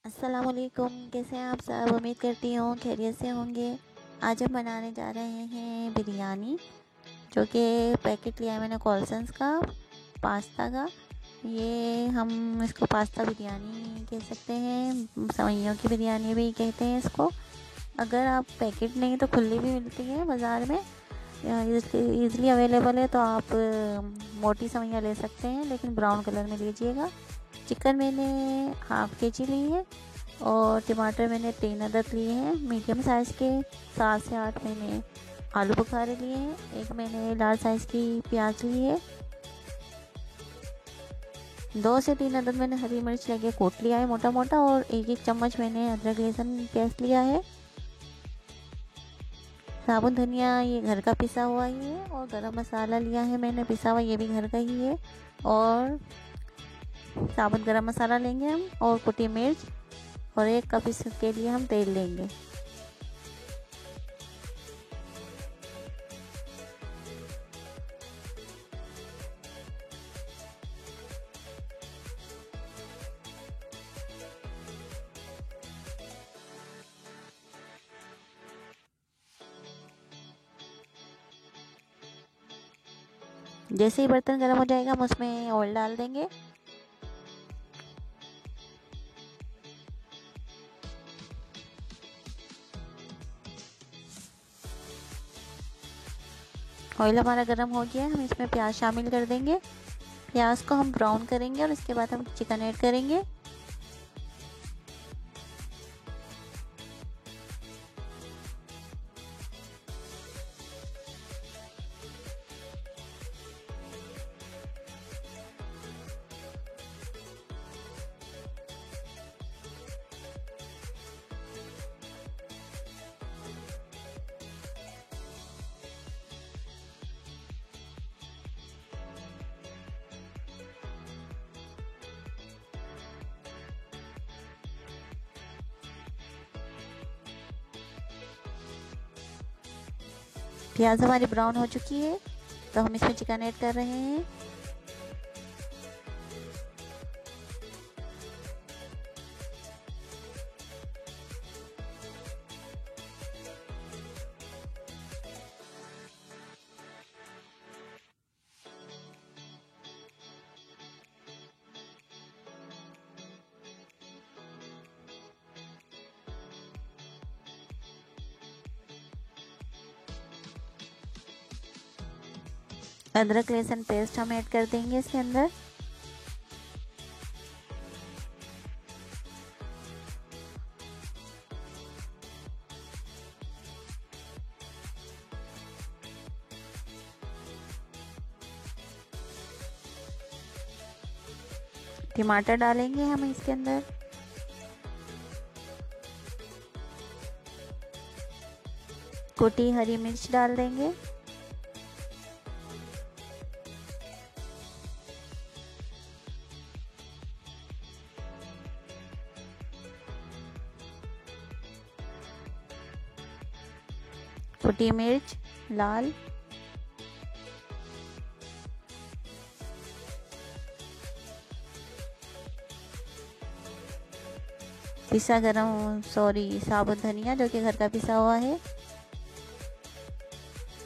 अस्सलामुअलैकुम, कैसे हैं आप सब। उम्मीद करती हूँ खैरियत से होंगे। आज हम बनाने जा रहे हैं बिरयानी, जो कि पैकेट लिया है मैंने कॉल्सन्स का पास्ता का। ये हम इसको पास्ता बिरयानी कह सकते हैं, सवैयों की बिरयानी भी कहते हैं इसको। अगर आप पैकेट नहीं तो खुली भी मिलती है बाज़ार में, ईज़िली अवेलेबल है, तो आप मोटी सवैयाँ ले सकते हैं, लेकिन ब्राउन कलर में लीजिएगा। चिकन मैंने हाफ के जी ली है और टमाटर मैंने 3 अदद लिए हैं मीडियम साइज़ के। 7 से 8 मैंने आलू बुखारे लिए हैं। एक मैंने लार्ज साइज़ की प्याज ली है। 2 से 3 अदद मैंने हरी मिर्च लेके कूट लिया है मोटा मोटा, और एक एक चम्मच मैंने अदरक लहसुन पेस्ट लिया है। साबुत धनिया ये घर का पिसा हुआ ही है, और गरम मसाला लिया है मैंने पिसा हुआ, ये भी घर का ही है। और साबुत गरम मसाला लेंगे हम, और कुटी मिर्च, और 1 कप इसके लिए हम तेल लेंगे। जैसे ही बर्तन गर्म हो जाएगा हम उसमें ऑयल डाल देंगे। ऑयल हमारा गर्म हो गया है, हम इसमें प्याज शामिल कर देंगे। प्याज को हम ब्राउन करेंगे और इसके बाद हम चिकन ऐड करेंगे। प्याज हमारी ब्राउन हो चुकी है, तो हम इसमें चिकन ऐड कर रहे हैं। अदरक लहसुन पेस्ट हम ऐड कर देंगे इसके अंदर। टमाटर डालेंगे हम इसके अंदर। कुटी हरी मिर्च डाल देंगे। कुटी मिर्च लाल। पिसा गरम साबुत धनिया, जो कि घर का पिसा हुआ है।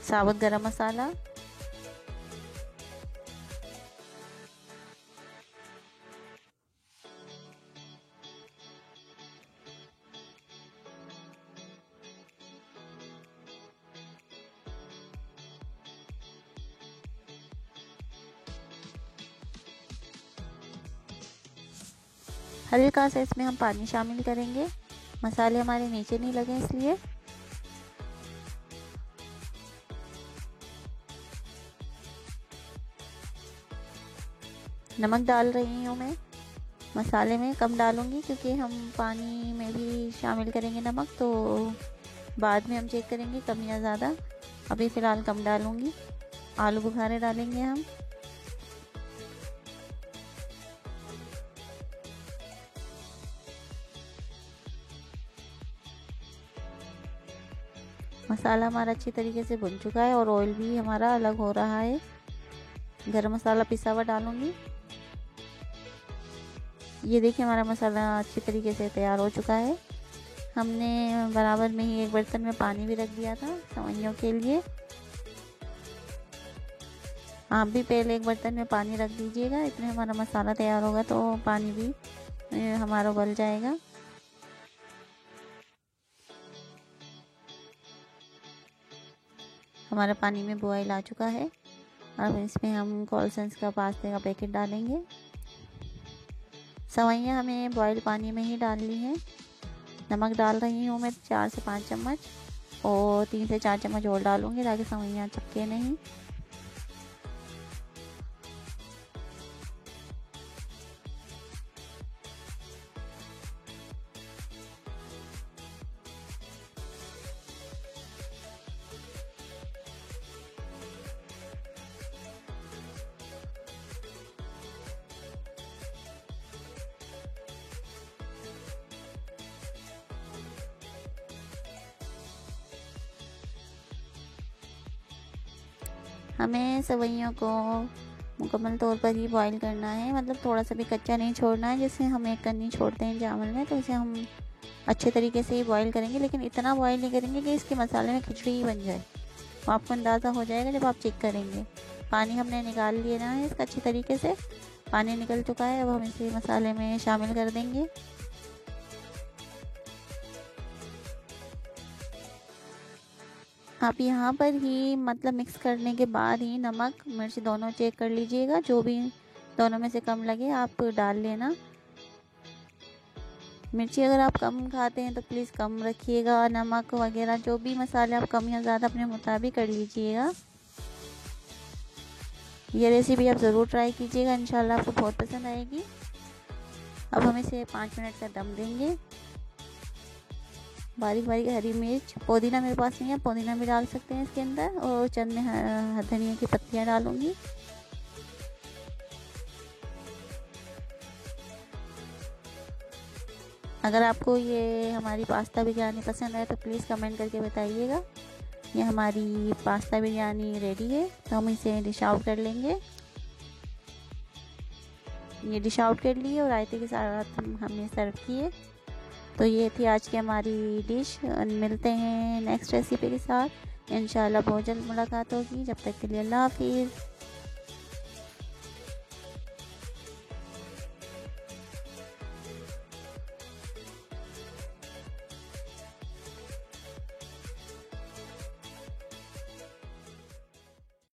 साबुत गरम मसाला। हल्का सा इसमें हम पानी शामिल करेंगे, मसाले हमारे नीचे नहीं लगे इसलिए। नमक डाल रही हूँ मैं, मसाले में कम डालूंगी क्योंकि हम पानी में भी शामिल करेंगे नमक, तो बाद में हम चेक करेंगे कम या ज़्यादा। अभी फ़िलहाल कम डालूंगी। आलू बुखारे डालेंगे हम। मसाला हमारा अच्छी तरीके से भुन चुका है और ऑयल भी हमारा अलग हो रहा है। गरम मसाला पिसा हुआ डालूंगी। ये देखिए हमारा मसाला अच्छी तरीके से तैयार हो चुका है। हमने बराबर में ही एक बर्तन में पानी भी रख दिया था सेवइयों के लिए। आप भी पहले एक बर्तन में पानी रख दीजिएगा, इतने हमारा मसाला तैयार होगा तो पानी भी हमारा उबल जाएगा। हमारा पानी में बॉयल आ चुका है। अब इसमें हम कॉल्सन्स का पास्ते का पैकेट डालेंगे। सेवइयाँ हमें बॉयल पानी में ही डालनी है। नमक डाल रही हूँ मैं 4 से 5 चम्मच और 3 से 4 चम्मच और डालूँगी ताकि सेवइयाँ चिपके नहीं। हमें सेवइयों को मुकम्मल तौर पर ही बॉईल करना है, मतलब थोड़ा सा भी कच्चा नहीं छोड़ना है। जैसे हम एक कन्नी छोड़ते हैं चावल में, तो इसे हम अच्छे तरीके से ही बॉईल करेंगे, लेकिन इतना बॉईल नहीं करेंगे कि इसके मसाले में खिचड़ी ही बन जाए। तो आपको अंदाज़ा हो जाएगा जब आप चेक करेंगे। पानी हमने निकाल लेना है इसका अच्छी तरीके से। पानी निकल चुका है, अब हम इसे मसाले में शामिल कर देंगे। आप यहाँ पर ही मतलब मिक्स करने के बाद ही नमक मिर्च दोनों चेक कर लीजिएगा, जो भी दोनों में से कम लगे आप डाल लेना। मिर्ची अगर आप कम खाते हैं तो प्लीज़ कम रखिएगा। नमक वगैरह जो भी मसाले आप कम या ज़्यादा अपने मुताबिक कर लीजिएगा। ये रेसिपी आप ज़रूर ट्राई कीजिएगा, इंशाल्लाह आपको बहुत पसंद आएगी। अब हम इसे 5 मिनट का दम देंगे। बारीक बारीक हरी मिर्च, पुदीना मेरे पास नहीं है, पुदीना भी डाल सकते हैं इसके अंदर, और चंद में धनिया की पत्तियां डालूंगी। अगर आपको ये हमारी पास्ता बिरयानी पसंद आए तो प्लीज़ कमेंट करके बताइएगा। ये हमारी पास्ता बिरयानी रेडी है, तो हम इसे डिश आउट कर लेंगे। ये डिश आउट कर लिए और रायते के साथ हमने सर्व किए। तो ये थी आज की हमारी डिश। मिलते हैं नेक्स्ट रेसिपी के साथ इंशाल्लाह। बहुत जल्द मुलाकात होगी। जब तक के लिए अल्लाह हाफिज़।